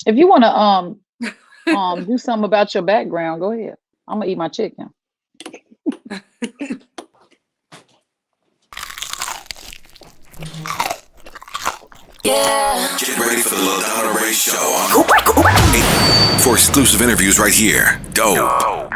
If you want to do something about your background, go ahead. I'm gonna eat my chicken. Yeah. Get ready for the BrianaRae show for exclusive interviews right here. Dope.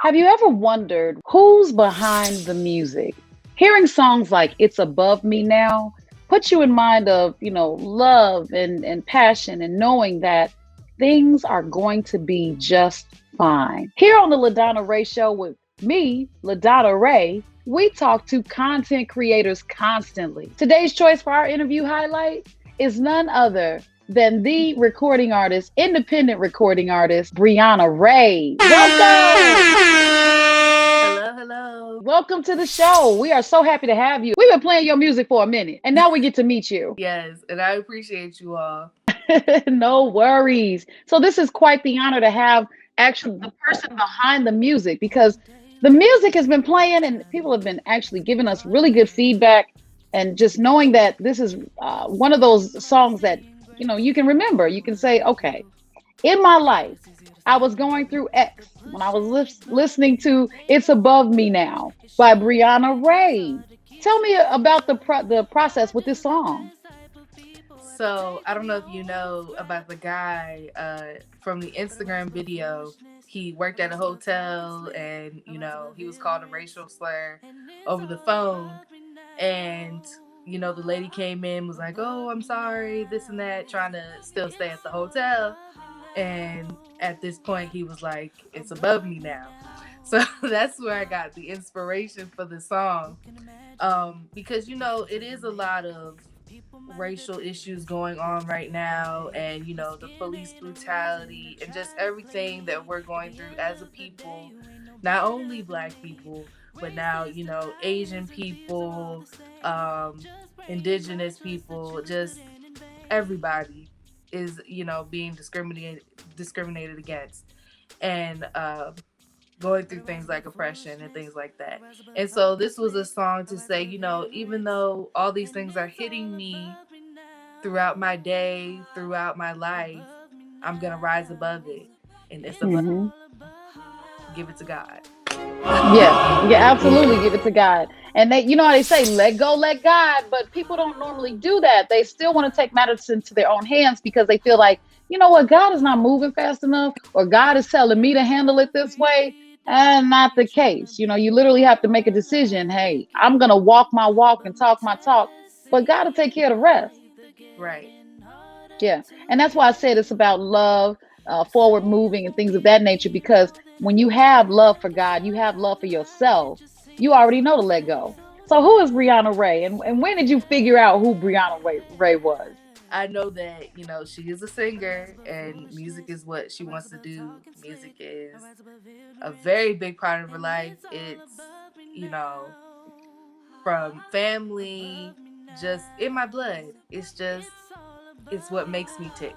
Have you ever wondered who's behind the music? Hearing songs like It's Above Me Now puts you in mind of, love and passion and knowing that things are going to be just fine. Here on the LaDonna Ray Show with me, LaDonna Ray, we talk to content creators constantly. Today's choice for our interview highlight is none other than the recording artist, independent recording artist, BrianaRae. Welcome! Hello, hello. Welcome to the show. We are so happy to have you. We've been playing your music for a minute, and now we get to meet you. Yes, and I appreciate you all. No worries. So this is quite the honor to have actually the person behind the music because the music has been playing and people have been actually giving us really good feedback and just knowing that this is one of those songs that you can remember. You can say, okay, in my life, I was going through X when I was listening to It's Above Me Now by BrianaRae. Tell me about the process with this song. So I don't know if you know about the guy from the Instagram video. He worked at a hotel and, he was called a racial slur over the phone. And, the lady came in, was like, oh, I'm sorry, this and that, trying to still stay at the hotel. And at this point, he was like, it's above me now. So that's where I got the inspiration for the song. Because, it is a lot of racial issues going on right now, and the police brutality and just everything that we're going through as a people, not only Black people but now Asian people, indigenous people, just everybody is being discriminated against, and going through things like oppression and things like that. And so this was a song to say, even though all these things are hitting me throughout my day, throughout my life, I'm going to rise above it. And it's above, Hmm. give it to God. Yeah, absolutely. Give it to God. And how they say, let go, let God. But people don't normally do that. They still want to take matters into their own hands because they feel like, you know what, God is not moving fast enough, or God is telling me to handle it this way. And not the case. You literally have to make a decision. Hey, I'm going to walk my walk and talk my talk, but God will take care of the rest. Right. Yeah. And that's why I said it's about love, forward moving, and things of that nature. Because when you have love for God, you have love for yourself, you already know to let go. So, who is BrianaRae? And when did you figure out who BrianaRae was? I know that, she is a singer and music is what she wants to do. Music is a very big part of her life. It's, you know, from family, just in my blood. It's what makes me tick.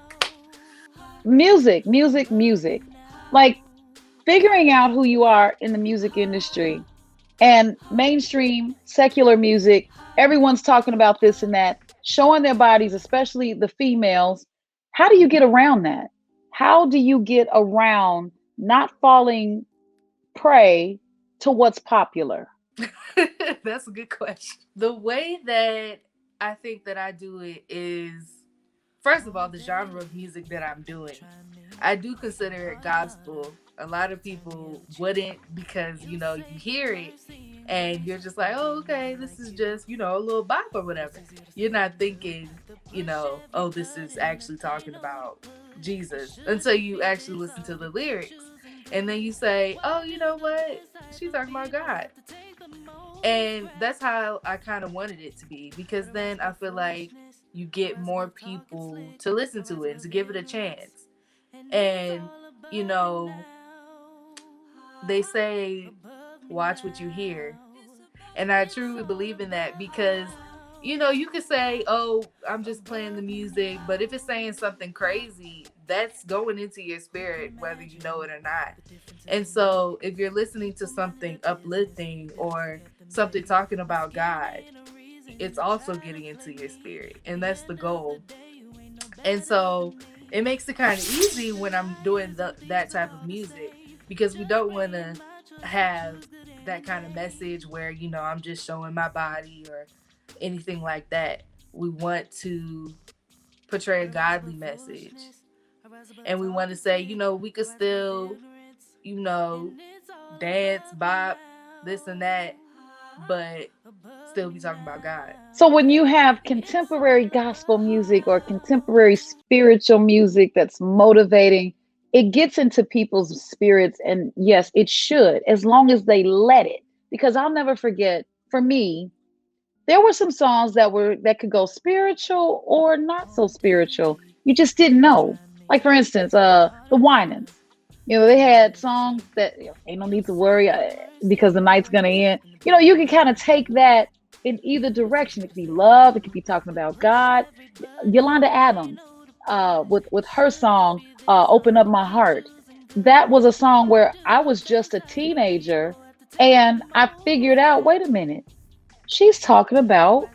Music, music, music. Like figuring out who you are in the music industry and mainstream secular music. Everyone's talking about this and that, showing their bodies, especially the females. How do you get around that? How do you get around not falling prey to what's popular? That's a good question. The way that I think that I do it is, first of all, the genre of music that I'm doing. I do consider it gospel. A lot of people wouldn't, because, you hear it and you're just like, oh, okay, this is just, a little bop or whatever. You're not thinking, oh, this is actually talking about Jesus until you actually listen to the lyrics. And then you say, oh, you know what? She's talking about God. And that's how I kind of wanted it to be, because then I feel like you get more people to listen to it and to give it a chance. And, you know, they say, watch what you hear. And I truly believe in that, because, you could say, oh, I'm just playing the music. But if it's saying something crazy, that's going into your spirit, whether you know it or not. And so if you're listening to something uplifting or something talking about God, it's also getting into your spirit. And that's the goal. And so it makes it kind of easy when I'm doing that type of music, because we don't want to have that kind of message where, I'm just showing my body or anything like that. We want to portray a godly message, and we want to say, we could still, you know, dance, bop, this and that, but still be talking about God. So when you have contemporary gospel music or contemporary spiritual music that's motivating, it gets into people's spirits. And yes, it should, as long as they let it. Because I'll never forget, for me, there were some songs that could go spiritual or not so spiritual. You just didn't know. Like for instance, the Winans. They had songs that ain't no need to worry because the night's gonna end. You can kind of take that in either direction. It could be love. It could be talking about God. Yolanda Adams, with her song "Open Up My Heart." That was a song where I was just a teenager, and I figured out. Wait a minute, she's talking about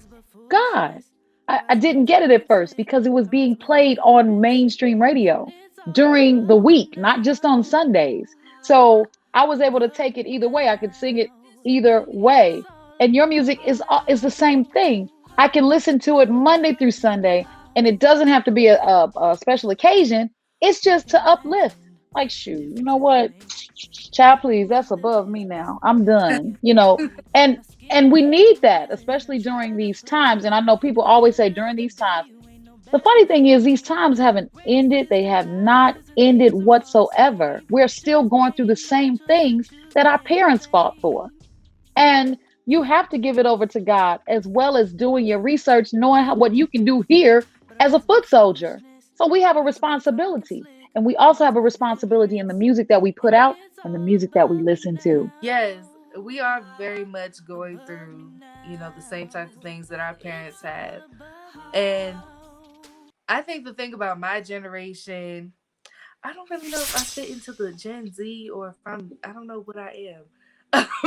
God. I didn't get it at first because it was being played on mainstream radio during the week, not just on Sundays. So I was able to take it either way. I could sing it either way. And your music is the same thing. I can listen to it Monday through Sunday, and it doesn't have to be a special occasion. It's just to uplift. Like, shoot, you know what? Child, please, that's above me now. I'm done. And and we need that, especially during these times. And I know people always say during these times. The funny thing is, these times haven't ended. They have not ended whatsoever. We're still going through the same things that our parents fought for. And you have to give it over to God, as well as doing your research, knowing what you can do here as a foot soldier. So we have a responsibility. And we also have a responsibility in the music that we put out and the music that we listen to. Yes, we are very much going through, the same types of things that our parents have. And I think the thing about my generation, I don't really know if I fit into the Gen Z or if I don't know what I am.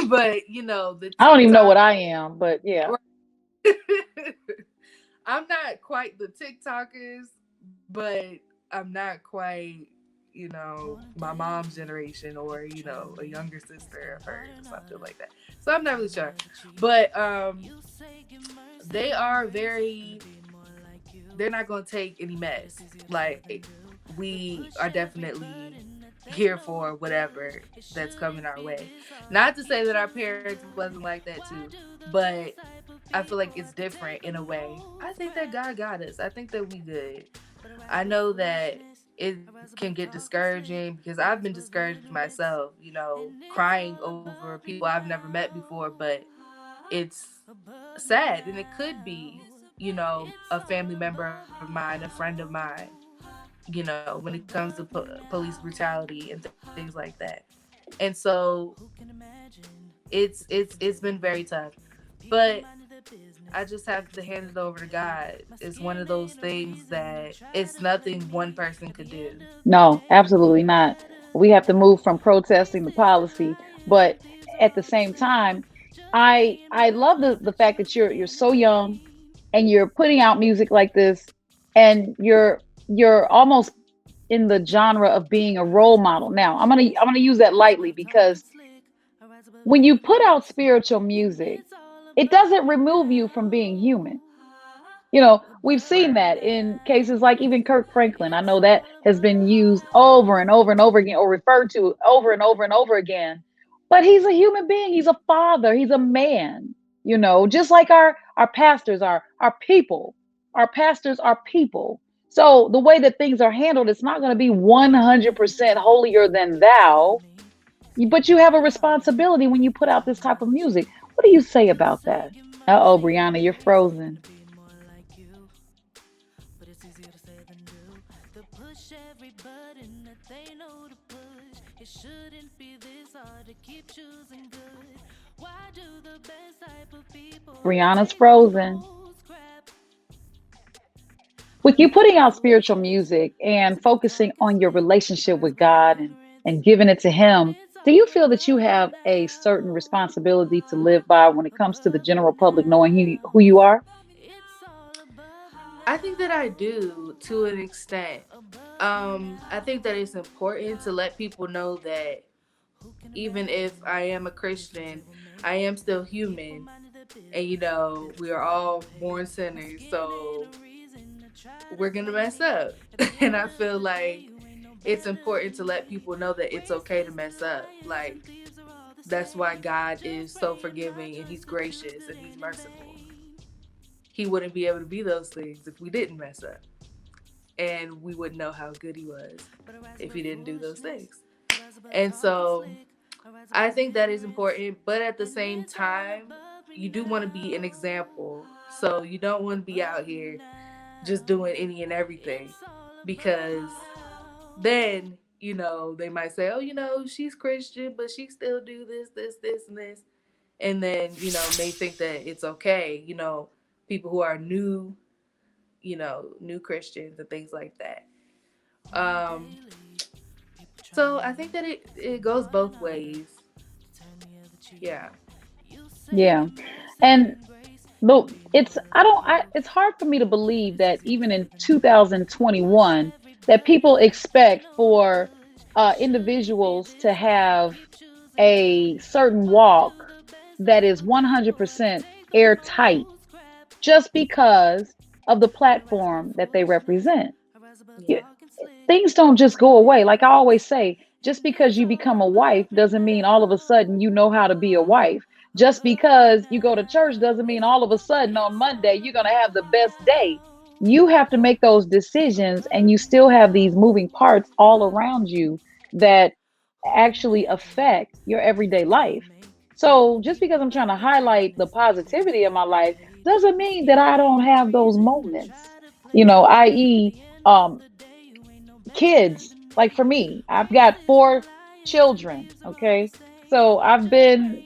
But, the I don't even know what TikTok. I am, but yeah. I'm not quite the TikTokers, but I'm not quite, my mom's generation or, a younger sister of hers or something like that. So I'm not really sure. But they are very, they're not going to take any mess. Like, we are definitely here for whatever that's coming our way. Not to say that our parents wasn't like that too, but I feel like it's different in a way. I think that God got us. I think that we good. I know that it can get discouraging because I've been discouraged myself, crying over people I've never met before, but it's sad and it could be, a family member of mine, a friend of mine, when it comes to police brutality and things like that. And so it's been very tough. But I just have to hand it over to God. It's one of those things that it's nothing one person could do. No, absolutely not. We have to move from protesting to policy, but at the same time, I love the fact that you're so young and you're putting out music like this, and you're almost in the genre of being a role model. Now, I'm gonna use that lightly because when you put out spiritual music, it doesn't remove you from being human. We've seen Right. that in cases like even Kirk Franklin. I know that has been used over and over and over again, or referred to over and over and over again. But he's a human being. He's a father. He's a man. Just like our pastors are our people. Our pastors are people. So the way that things are handled, it's not going to be 100% holier than thou. But you have a responsibility when you put out this type of music. What do you say about that? Uh-oh, Brianna, you're frozen. Brianna's frozen. With you putting out spiritual music and focusing on your relationship with God and giving it to Him, do you feel that you have a certain responsibility to live by when it comes to the general public knowing who you are? I think that I do to an extent. I think that it's important to let people know that even if I am a Christian, I am still human. And we are all born sinners, so we're gonna mess up. And I feel like it's important to let people know that it's okay to mess up. Like, that's why God is so forgiving and he's gracious and he's merciful. He wouldn't be able to be those things if we didn't mess up. And we wouldn't know how good he was if he didn't do those things. And so I think that is important, but at the same time, you do want to be an example. So you don't want to be out here just doing any and everything, because then, they might say, oh, she's Christian, but she still do this, and this. And then, may think that it's okay, people who are new Christians and things like that. Um, so I think that it goes both ways. Yeah. Yeah. And look, it's hard for me to believe that even in 2021 that people expect for individuals to have a certain walk that is 100% airtight just because of the platform that they represent. You, Yeah. things don't just go away. Like I always say, just because you become a wife doesn't mean all of a sudden you know how to be a wife. Just because you go to church doesn't mean all of a sudden on Monday you're going to have the best day. You have to make those decisions, and you still have these moving parts all around you that actually affect your everyday life. So just because I'm trying to highlight the positivity of my life doesn't mean that I don't have those moments. I.e., um, kids. Like for me, I've got four children. Okay, so I've been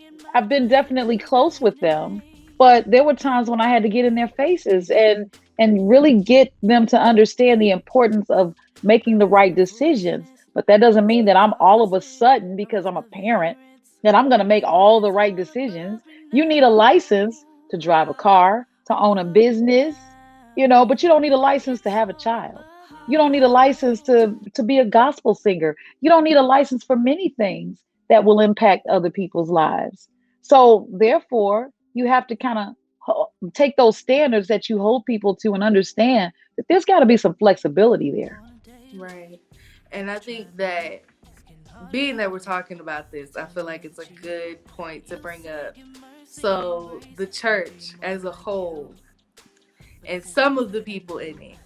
definitely close with them, but there were times when I had to get in their faces and really get them to understand the importance of making the right decisions. But that doesn't mean that I'm all of a sudden, because I'm a parent, that I'm going to make all the right decisions. You need a license to drive a car, to own a business, but you don't need a license to have a child. You don't need a license to be a gospel singer. You don't need a license for many things that will impact other people's lives. So therefore, you have to kind of take those standards that you hold people to and understand that there's got to be some flexibility there. Right. And I think that being that we're talking about this, I feel like it's a good point to bring up. So, the church as a whole, and some of the people in it,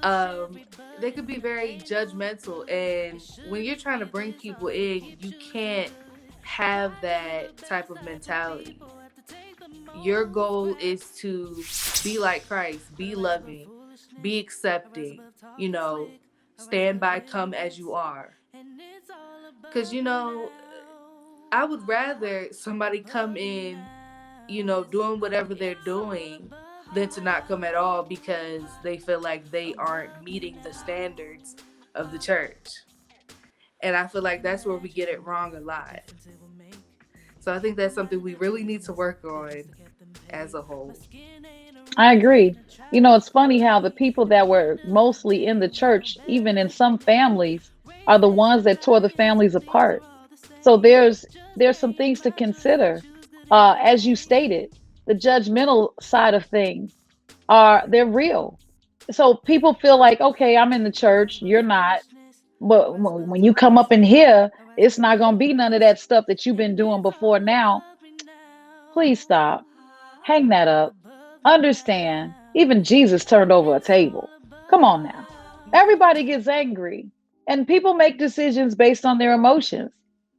um, they could be very judgmental. And when you're trying to bring people in, you can't have that type of mentality. Your goal is to be like Christ, be loving, be accepting, you know, stand by, come as you are. Because, I would rather somebody come in, doing whatever they're doing than to not come at all because they feel like they aren't meeting the standards of the church. And I feel like that's where we get it wrong a lot. So I think that's something we really need to work on as a whole. I agree. It's funny how the people that were mostly in the church, even in some families, are the ones that tore the families apart. So there's some things to consider. As you stated, the judgmental side of things they're real. So people feel like, okay, I'm in the church, you're not. But when you come up in here, it's not going to be none of that stuff that you've been doing before now. Please stop. Hang that up. Understand. Even Jesus turned over a table. Come on now. Everybody gets angry, and people make decisions based on their emotions.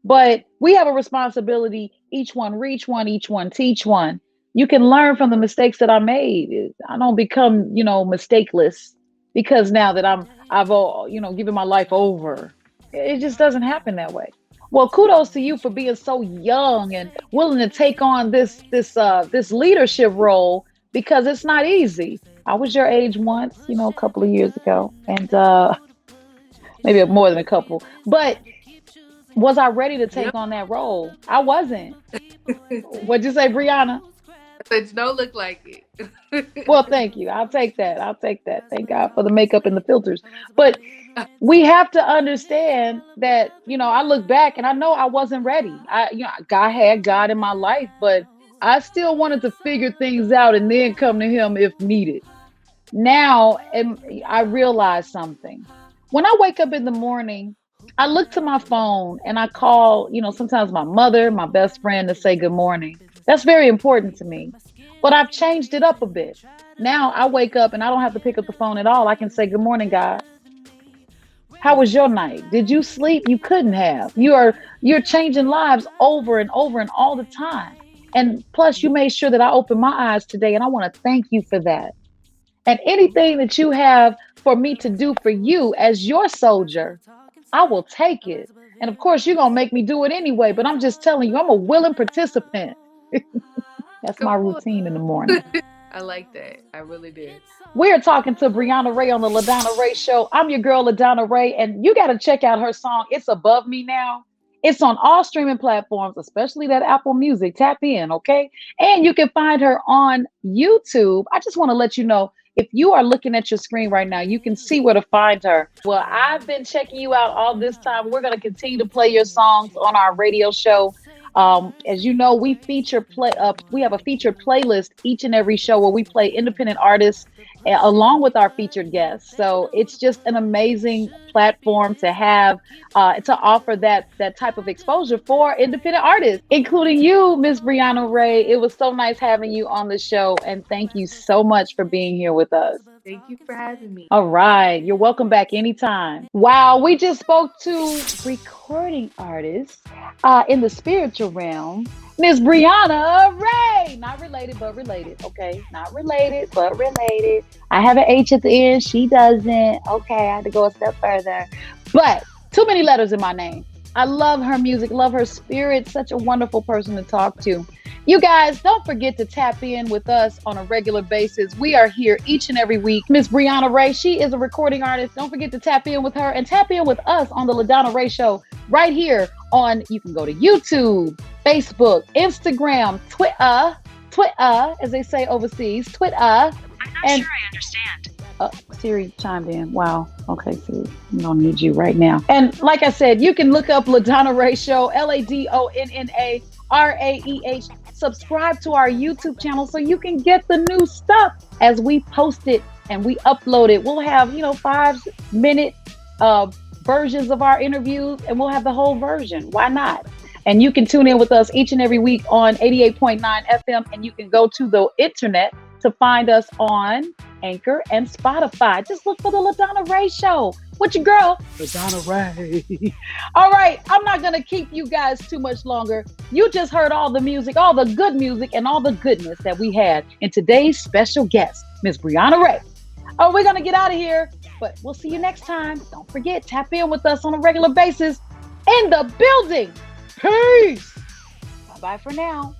But we have a responsibility. Each one reach one, each one teach one. You can learn from the mistakes that I made. I don't become, mistakeless because now that I've all, given my life over. It just doesn't happen that way. Well, kudos to you for being so young and willing to take on this leadership role, because it's not easy. I was your age once, a couple of years ago, and maybe more than a couple. But was I ready to take Yep. on that role? I wasn't. What'd you say, Brianna? But you don't look like it. Well, thank you. I'll take that. I'll take that. Thank God for the makeup and the filters. But we have to understand that, I look back and I know I wasn't ready. I had God in my life, but I still wanted to figure things out and then come to him if needed. Now, I realize something. When I wake up in the morning, I look to my phone and I call, sometimes my mother, my best friend, to say good morning. That's very important to me. But I've changed it up a bit. Now I wake up and I don't have to pick up the phone at all. I can say, good morning, God. How was your night? Did you sleep? You couldn't have. You're changing lives over and over and all the time. And plus you made sure that I opened my eyes today, and I want to thank you for that. And anything that you have for me to do for you as your soldier, I will take it. And of course, you're going to make me do it anyway, but I'm just telling you, I'm a willing participant. That's Come my on. routine in the morning. I like that. I really did. We're talking to BrianaRae on the BrianaRae Show. I'm your girl, BrianaRae, and you got to check out her song, It's Above Me Now. It's on all streaming platforms, especially that Apple Music. Tap in, okay? And you can find her on YouTube. I just want to let you know, if you are looking at your screen right now, you can see where to find her. Well, I've been checking you out all this time. We're going to continue to play your songs on our radio show. As you know, we have a featured playlist each and every show where we play independent artists along with our featured guests. So it's just an amazing platform to have, to offer that type of exposure for independent artists, including you, Miss BrianaRae. It was so nice having you on the show, and thank you so much for being here with us. Thank you for having me. All right. You're welcome back anytime. Wow. We just spoke to recording artists in the spiritual realm, Miss BrianaRae. Not related, but related. Okay. Not related, but related. I have an H at the end. She doesn't. Okay. I had to go a step further. But too many letters in my name. I love her music, love her spirit. Such a wonderful person to talk to. You guys, don't forget to tap in with us on a regular basis. We are here each and every week. Miss BrianaRae, she is a recording artist. Don't forget to tap in with her and tap in with us on the BrianaRae Show right here on, you can go to YouTube, Facebook, Instagram, Twitter, as they say overseas, Twitter. I'm not sure I understand. Siri chimed in. Wow. Okay, Siri, I'm gonna need you right now. And like I said, you can look up BrianaRae Show, LADONNARAEH. Subscribe to our YouTube channel so you can get the new stuff as we post it and we upload it. We'll have 5-minute versions of our interviews, and we'll have the whole version. Why not? And you can tune in with us each and every week on 88.9 FM, and you can go to the internet to find us on Anchor and Spotify. Just look for the BrianaRae Show with your girl, BrianaRae. All right, I'm not going to keep you guys too much longer. You just heard all the music, all the good music, and all the goodness that we had in today's special guest, Miss BrianaRae. Oh, we're going to get out of here, but we'll see you next time. Don't forget, tap in with us on a regular basis in the building. Peace. Bye-bye for now.